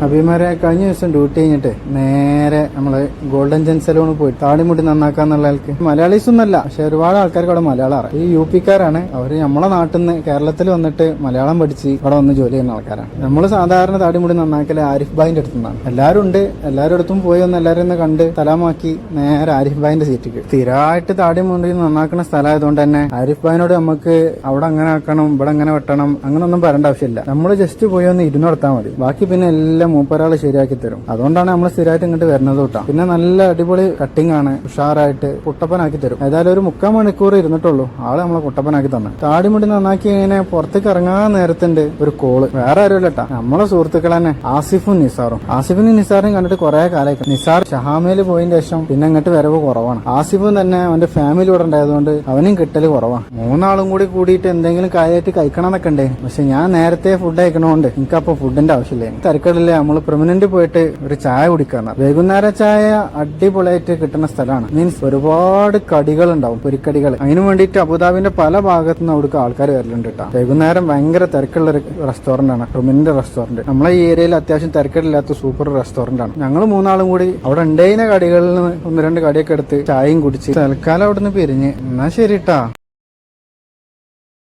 അഭിമാരെ കഴിഞ്ഞ ദിവസം ഡ്യൂട്ടി കഴിഞ്ഞിട്ട് നേരെ നമ്മള് ഗോൾഡൻ ജെൻ സലൂണിൽ പോയി താടിമുടി നന്നാക്കാന്നുള്ള ആൾക്ക് മലയാളീസ് ഒന്നല്ല, പക്ഷെ ഒരുപാട് ആൾക്കാർക്ക് അവിടെ മലയാളം അറിയാം. ഈ UP-ക്കാരാണ്. അവര് നമ്മളെ നാട്ടിൽ നിന്ന് കേരളത്തിൽ വന്നിട്ട് മലയാളം പഠിച്ച് ഇവിടെ വന്ന് ജോലി ചെയ്യുന്ന ആൾക്കാരാണ്. നമ്മൾ സാധാരണ താടിമുടി നന്നാക്കല് ആരിഫ് ഭായിന്റെ അടുത്ത് നിന്നാണ്. എല്ലാവരും ഉണ്ട്, എല്ലാവരുടെ അടുത്തും പോയി ഒന്ന് എല്ലാവരും ഒന്ന് കണ്ട് സലാമാക്കി നേരെ ആരിഫ് ഭായിന്റെ സീറ്റിക്ക്. സ്ഥിരമായിട്ട് താടിമുടി നന്നാക്കുന്ന സ്ഥലമായതുകൊണ്ട് തന്നെ ആരിഫ് ഭായിനോട് നമുക്ക് അവിടെ അങ്ങനെ ആക്കണം, ഇവിടെ അങ്ങനെ വെട്ടണം, അങ്ങനൊന്നും പറയേണ്ട ആവശ്യമില്ല. നമ്മൾ ജസ്റ്റ് പോയി ഒന്ന് ഇരുന്ന് നടത്താൽ മതി. ബാക്കി പിന്നെ എല്ലാം മൂപ്പരാള് ശരിയാക്കി തരും. അതുകൊണ്ടാണ് നമ്മൾ സ്ഥിരമായിട്ട് ഇങ്ങോട്ട് വരുന്നത് തൊട്ടാ. പിന്നെ നല്ല അടിപൊളി കട്ടിംഗ് ആണ്, ഉഷാറായിട്ട് കുട്ടപ്പനാക്കി തരും. ഏതായാലും ഒരു 3/4 മണിക്കൂർ ഇരുന്നിട്ടുള്ളൂ, ആള് നമ്മളെ കുട്ടപ്പനാക്കി തന്നെ. താടിമുടി നന്നാക്കി ഇങ്ങനെ പുറത്തേക്ക് ഇറങ്ങാൻ നേരത്തുണ്ട് ഒരു കോള്. വേറെ ആരുമല്ലട്ടാ, നമ്മളെ സുഹൃത്തുക്കൾ തന്നെ ആസിഫും നിസാറും. ആസിഫിനും നിസാറും കണ്ടിട്ട് കുറെ കാലമായി. നിസാർ ഷഹാമയില് പോയതിന്റെ ശേഷം പിന്നെ ഇങ്ങോട്ട് വരവ് കുറവാണ്. ആസിഫും തന്നെ അവന്റെ ഫാമിലി ഇവിടെ ഉണ്ടായതുകൊണ്ട് അവനും കിട്ടല് കുറവാണ്. 3 ആളും കൂടിയിട്ട് എന്തെങ്കിലും കാര്യമായിട്ട് കഴിക്കണം എന്നൊക്കെ ഉണ്ട്. പക്ഷെ ഞാൻ നേരത്തെ ഫുഡ് കഴിക്കണോണ്ട് എനിക്കപ്പോ ഫുഡിന്റെ ആവശ്യമില്ല. തിരക്കടില്ല, നമ്മള് പെർമനന്റ് പോയിട്ട് ഒരു ചായ കുടിക്കാന്ന്. വൈകുന്നേര ചായ അടിപൊളിയായിട്ട് കിട്ടുന്ന സ്ഥലമാണ്. മീൻസ് ഒരുപാട് കടികൾ ഉണ്ടാവും, പൊരിക്കടികൾ. അതിനു വേണ്ടിയിട്ട് അബുദാബിന്റെ പല ഭാഗത്തു നിന്ന് അവിടേക്ക് ആൾക്കാർ വരലുണ്ട് കേട്ടോ. വൈകുന്നേരം ഭയങ്കര തിരക്കുള്ള ഒരു റെസ്റ്റോറന്റ് ആണ്, പെർമനന്റ് റെസ്റ്റോറന്റ്. നമ്മളെ ഈ ഏരിയയിൽ അത്യാവശ്യം തിരക്കില്ലാത്ത സൂപ്പർ റെസ്റ്റോറന്റ് ആണ്. ഞങ്ങൾ 3 ആളും കൂടി അവിടെ ഉണ്ടായിരുന്ന കടികളിൽ നിന്ന് 1-2 കടിയൊക്കെ എടുത്ത് ചായയും കുടിച്ച് തൽക്കാലം അവിടെ നിന്ന് പിരിഞ്ഞ്. എന്നാ ശരി ട്ടാ.